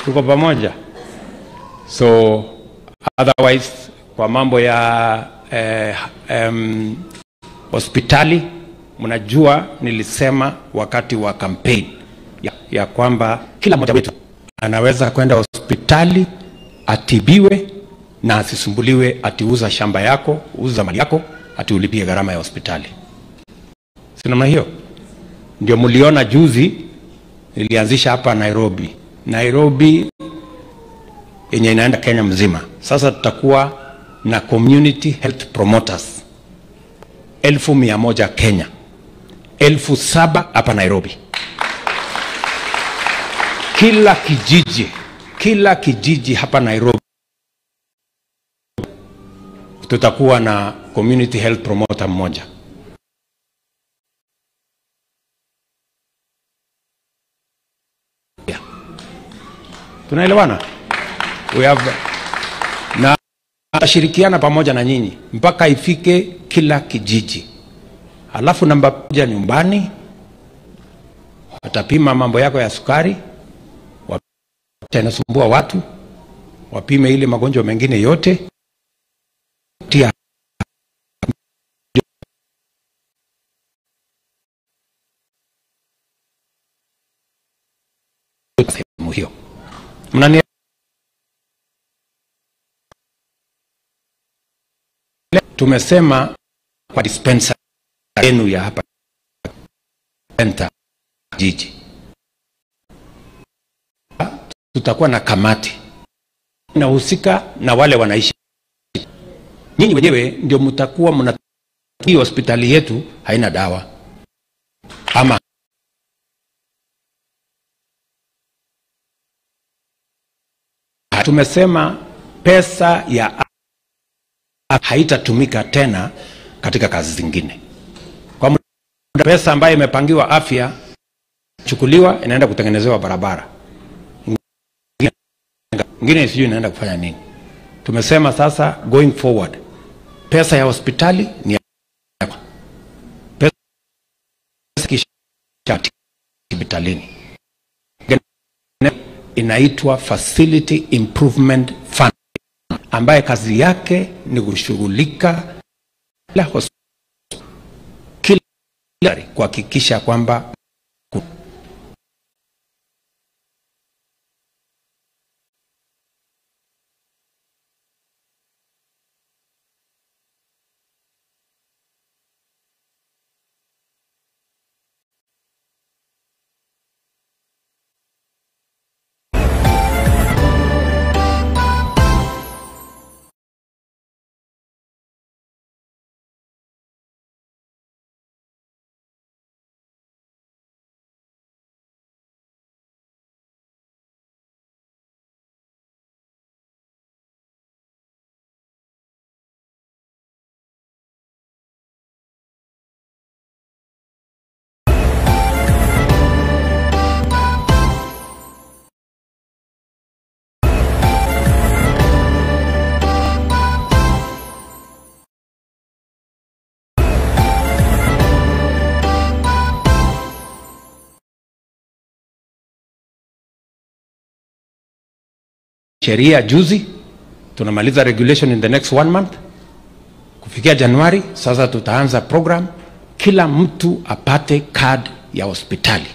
Tuko pamoja. So otherwise kwa mambo ya hospitali, mnajua nilisema wakati wa campaign ya kwamba kila mmoja wetu anaweza kwenda hospitali atibiwe na asisumbuliwe atiuza shamba yako, uza mali yako, atiulipie gharama ya hospitali. Si namna hiyo? Ndio mliona juzi nilianzisha hapa Nairobi yenye inaenda Kenya mzima. Sasa tutakuwa na community health promoters 1,100 Kenya, 7,000 hapa Nairobi. Kila kijiji hapa Nairobi tutakuwa na community health promoter mmoja. Tunaelewana? We have na tutashirikiana pamoja na nyinyi mpaka ifike kila kijiji. Alafu namba 1 nyumbani watapima mambo yako ya sukari, wanasumbua watu, wapime ile magonjwa mengine yote. Tia hiyo. Mnani tumesema kwa dispenser yenu ya hapa center jiji tutakuwa na kamati inahusika na wale wanaishi. Nyinyi wenyewe ndio mtakuwa mna hii hospitali yetu haina dawa ama tumesema pesa ya haitatumika tena katika kazi zingine. Kwa muda pesa ambayo imepangiwa afya chukuliwa inaenda kutengenezewa barabara. Ingine sijui inaenda kufanya nini. Tumesema sasa going forward pesa ya hospitali ni pesa kisha hospitalini inaitwa Facility Improvement Fund ambaye kazi yake ni kushughulika la kila kuhakikisha kwamba sheria juzi, tunamaliza regulation in the next 1 month. Kufikia Januari, sasa tutaanza program, kila mtu apate card ya hospitali.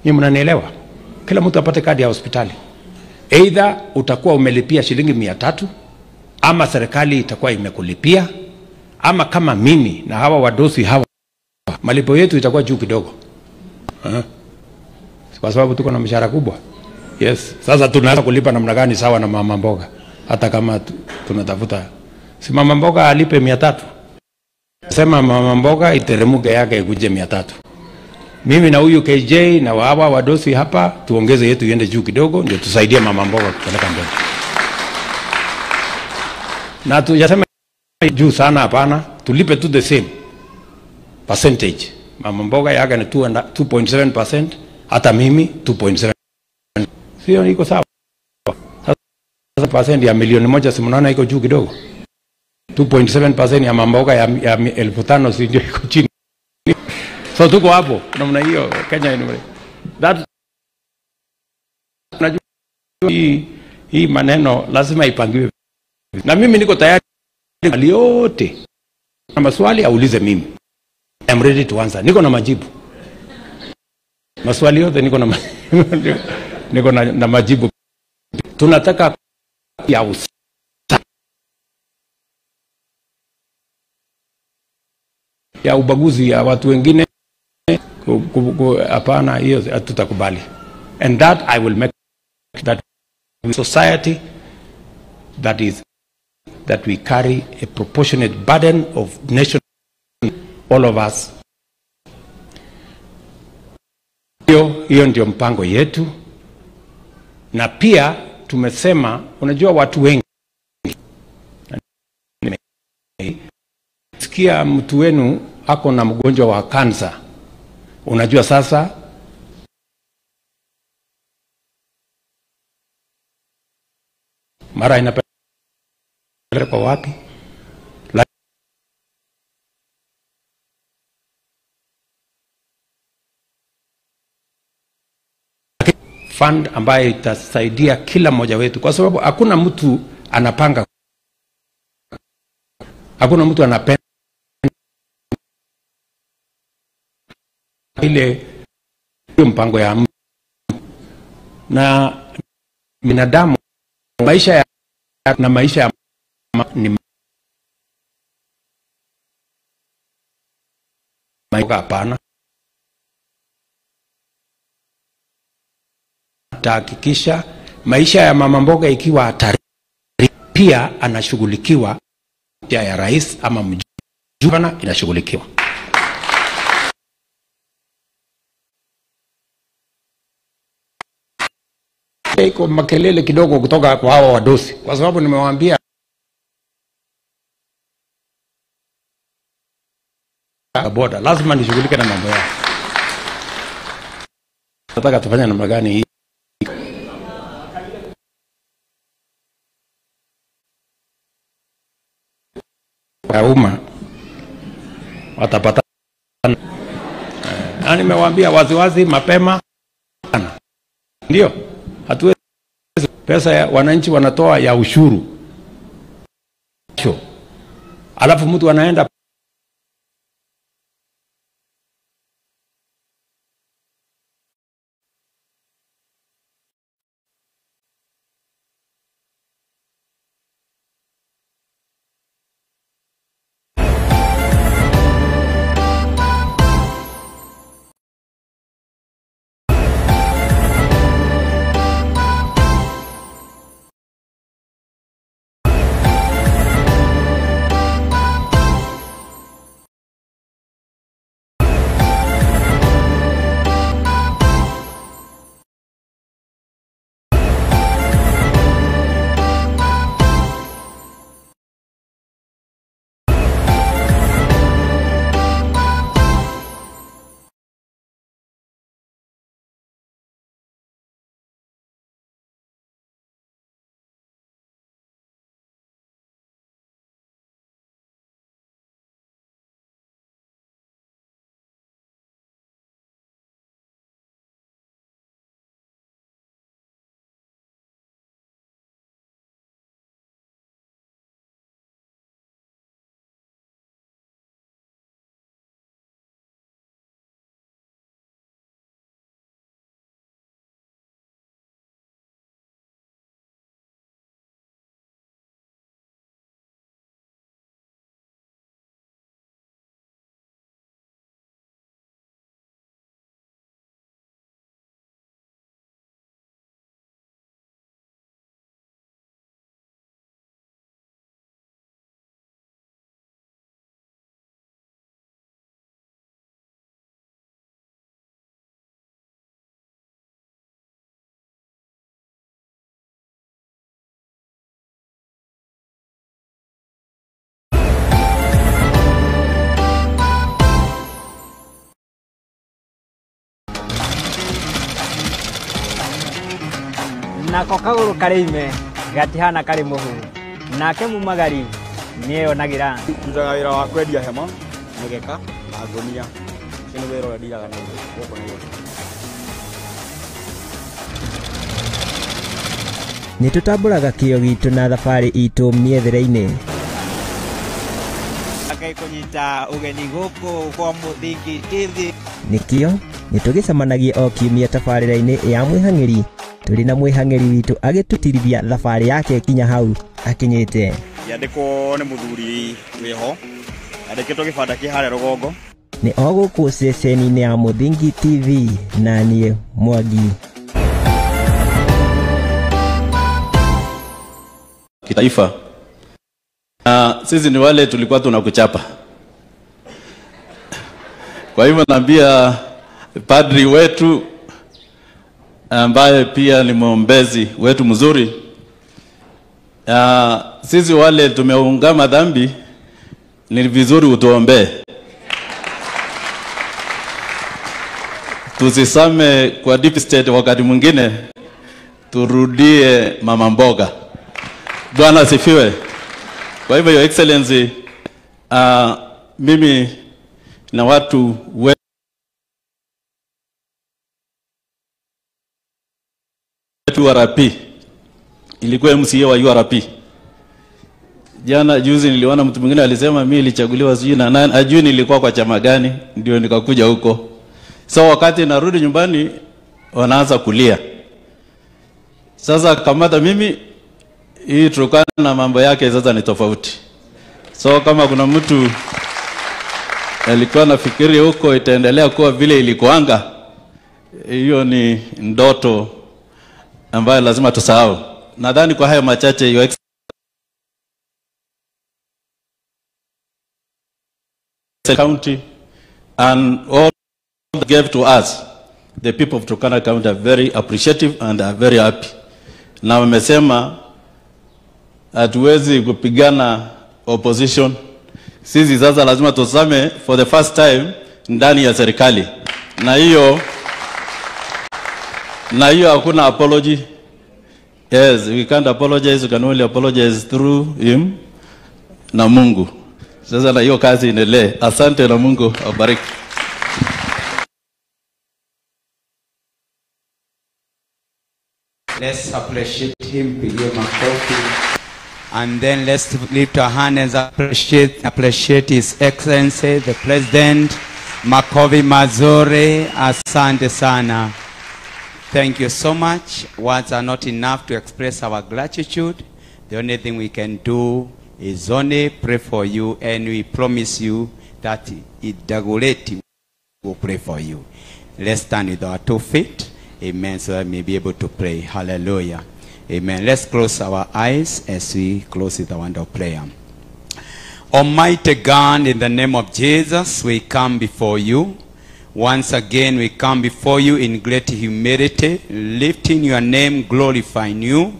Ni mnanielewa? Kila mtu apate card ya hospitali. Either utakuwa umelipia shilingi 300, ama serikali itakuwa imekulipia, ama kama mimi na hawa wadosi hawa, malipo yetu itakuwa juu kidogo. Kwa sababu tuko na mshahara kubwa. Yes, sasa tunaanza kulipa namna gani sawa na mama mboga? Hata kama tunatafuta si mama mboga alipe 300. Sema mama mboga iteremuke yake ikuje 300. Mimi na huyu KJ na hawa wadosi hapa tuongeze yetu iende juu kidogo ndio tusaidie mama mboga kupeleka mbele. Na tujasema juu sana hapana, tulipe tu the same percentage. Mama mboga yake ni 2.7%, hata mimi 2.7%. Sio iko sawa. Sasa percent ya milioni moja si mnaona iko juu kidogo. 2.7% ya mamboga ya 5,000 si ndio iko chini. So tuko hapo namna hiyo Kenya anyway. That hii maneno lazima ipangiwe. Na mimi niko tayari yote. Na maswali aulize mimi. I'm ready to answer. Niko na majibu. Maswali yote niko na majibu. Tunataka ya usawa. Ya ubaguzi ya watu wengine hapana, hiyo hatutakubali. And that I will make that society that we carry a proportionate burden of nation, all of us. Hiyo ndio mpango yetu. Na pia tumesema, unajua watu wengi sikia mtu wenu ako na mgonjwa wa kansa, unajua sasa mara inapelekwa wapi? Fund ambayo itasaidia kila mmoja wetu, kwa sababu hakuna mtu anapanga, hakuna mtu anapenda ile mpango ya mtu. Na binadamu maisha ya ni hapana. Tahakikisha maisha ya mama mboga ikiwa hatari, pia anashughulikiwa ya rais ama mjumbe inashughulikiwa. Iko makelele kidogo kutoka kwa hawa wadosi, kwa sababu nimewaambia boda lazima nishughulike na mambo yao. Nataka tufanye namna gani hii? Umma watapata. Nimewaambia waziwazi mapema. Ndio, hatuwezi pesa ya wananchi wanatoa ya ushuru. Alafu mtu anaenda nako kaguru karime gatihana kari muhu nake mumagari niyo nagira njaga wira wa kwendia hema mugeka na ngonia kino wira wa diraga ni goko ni nĩ tũtambũraga kĩyo gitũ na thabarĩ itũ mĩethere-inĩ. Kũnyita ũgeni gũkũ kwa Mũthingi TV. Nĩkĩo nĩ tũgĩcemanagia o kiumia tabarĩra-inĩ ya mwĩhang'ĩri, tũrĩ na mwĩhang'ĩri witũ agĩtũtirithia thabarĩ yake kinya hau akinyĩte. Yandĩkwo nĩ mũthuri wĩho, yandĩkĩtwo gĩbanda kĩ harĩa rũgongo. Nĩ o gũkũ ceceni-inĩ ya Mũthingi TV na niĩ Mwangi. Kitaifa. Sisi ni wale tulikuwa tunakuchapa. Kwa hivyo naambia padri wetu ambaye pia ni mwombezi wetu mzuri. Sisi wale tumeungama dhambi, ni vizuri utuombee. Tusisame kwa deep state wakati mwingine, turudie mama mboga. Bwana asifiwe. Kwa hivyo, Your Excellency, mimi na watu wetu URP, ilikuwa MCA wa URP. Juzi niliona mtu mwingine alisema mimi nilichaguliwa sijui na nani, ajui nilikuwa kwa chama gani, ndio nikakuja huko. So wakati narudi nyumbani wanaanza kulia. Sasa kamata mimi hii Turkana na mambo yake sasa ni tofauti. So kama kuna mtu alikuwa nafikiri huko itaendelea kuwa vile ilikuanga, hiyo ni ndoto ambayo lazima tusahau. Nadhani kwa haya machache, Your County and all that gave to us, the people of Turkana County are very appreciative and are very happy. Na wamesema hatuwezi kupigana opposition. Sisi sasa lazima tusame for the first time ndani ya serikali. Na hiyo hakuna apology. Yes, we can't apologize, we can only apologize through him na Mungu. Sasa na hiyo kazi iendelee. Asante na Mungu awabariki. Let's appreciate him, pigie makofi. And then let's lift our hands and appreciate His Excellency, the President, Makovi Mazore. Asante sana. Thank you so much. Words are not enough to express our gratitude. The only thing we can do is only pray for you, and we promise you that Idaguleti will pray for you. Let's stand with our 2 feet. Amen. So I may be able to pray. Hallelujah. Amen. Let's close our eyes as we close with a word of prayer. Almighty God, in the name of Jesus, we come before you. Once again, we come before you in great humility, lifting your name, glorifying you,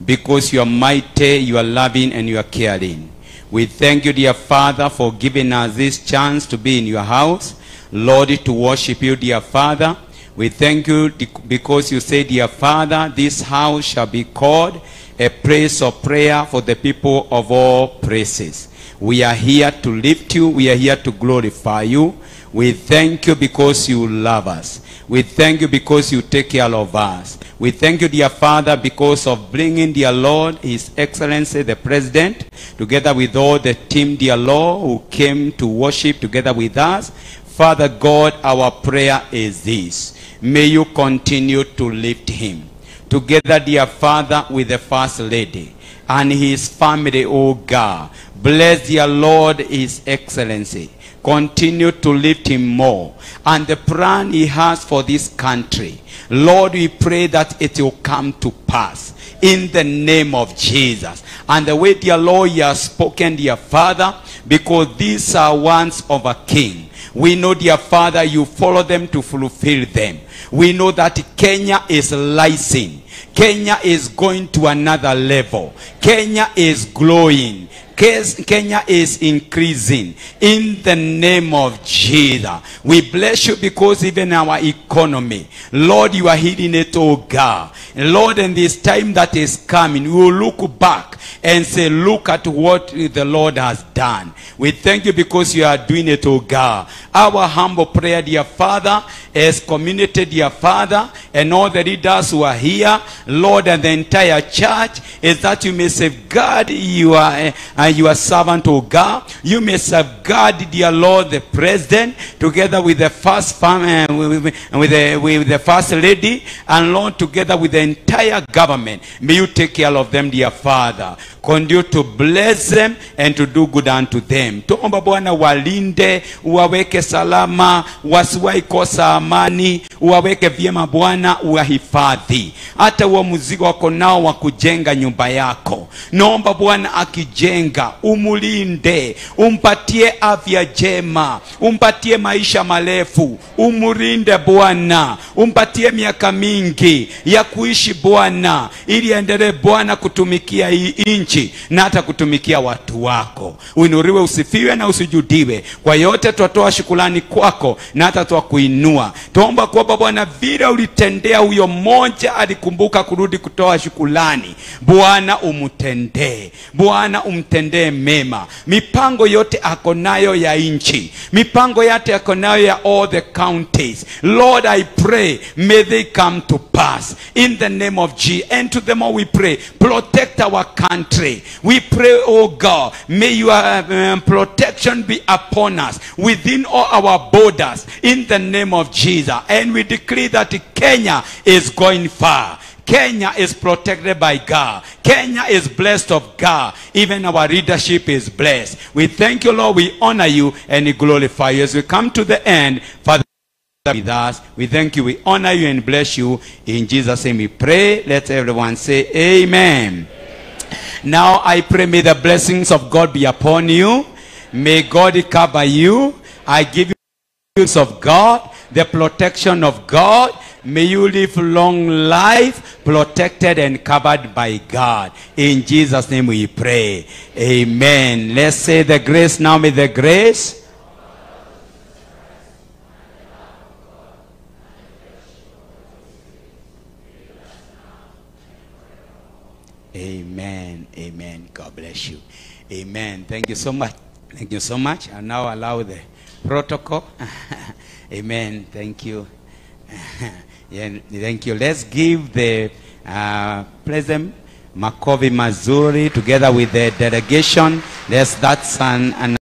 because you are mighty, you are loving, and you are caring. We thank you, dear Father, for giving us this chance to be in your house. Lord, to worship you, dear Father. We thank you because you say, dear Father, this house shall be called a place of prayer for the people of all places. We are here to lift you. We are here to glorify you. We thank you because you love us. We thank you because you take care of us. We thank you, dear Father, because of bringing, dear Lord, His Excellency, the President, together with all the team, dear Lord, who came to worship together with us. Father God, our prayer is this. May you continue to lift him. Together, dear Father, with the First Lady and his family, oh God. Bless, dear Lord, His Excellency. Continue to lift him more. And the plan he has for this country, Lord, we pray that it will come to pass in the name of Jesus. And the way, dear Lord, you have spoken, dear Father, because these are ones of a king. We know, dear Father, you follow them to fulfill them. We know that Kenya is rising. Kenya is going to another level. Kenya is growing. Kenya is increasing in the name of Jesus. We bless you because even our economy, Lord, you are healing it, oh God. And Lord, in this time that is coming, we will look back and say, look at what the Lord has done. We thank you because you are doing it, oh God. Our humble prayer, dear Father, as community, dear Father, and all the leaders who are here, Lord, and the entire church, is that you may safeguard your servant, oh God. You may safeguard, dear Lord, the president, together with the first with the first lady, and Lord, together with the entire government. May you take care of them, dear Father. Continue to bless them and to do good unto them. Tuomba Bwana walinde, uwaweke salama, wasiwahi kosa amani, uwaweke vyema Bwana, uwahifadhi. Hata uwa mzigo wako nao wa kujenga nyumba yako, naomba Bwana akijenga, umulinde, umpatie afya njema, umpatie maisha marefu, umulinde Bwana, umpatie miaka mingi ya kuishi Bwana, ili endelee Bwana kutumikia hii nchi na hata kutumikia watu wako. Uinuriwe, usifiwe na usujudiwe. Kwa yote twatoa shukrani kwako na hata twakuinua. Tuomba kwa Bwana vile ulitendea huyo mmoja alikumbuka kurudi kutoa shukrani, Bwana umtendee. Bwana umtendee mema. Mipango yote akonayo ya nchi, mipango yote akonayo ya all the counties, Lord, I pray may they come to pass in the name of Jesus. And to them all we pray, protect our country. We pray, oh God, may your protection be upon us within all our borders in the name of Jesus. And we decree that Kenya is going far. Kenya is protected by God. Kenya is blessed of God. Even our leadership is blessed. We thank you, Lord. We honor you and we glorify you. As we come to the end, Father, with us, we thank you, we honor you and bless you. In Jesus' name we pray. Let everyone say amen. Now I pray, may the blessings of God be upon you. May God cover you. I give you the peace of God, the protection of God. May you live long life, protected and covered by God. In Jesus' name we pray. Amen. Let's say the grace now. May the grace. Amen. Amen. God bless you. Amen. Thank you so much. Thank you so much. I'll now allow the protocol. Amen. Thank you. Yeah, thank you. Let's give the President Makovi Mazuri together with the delegation. That's an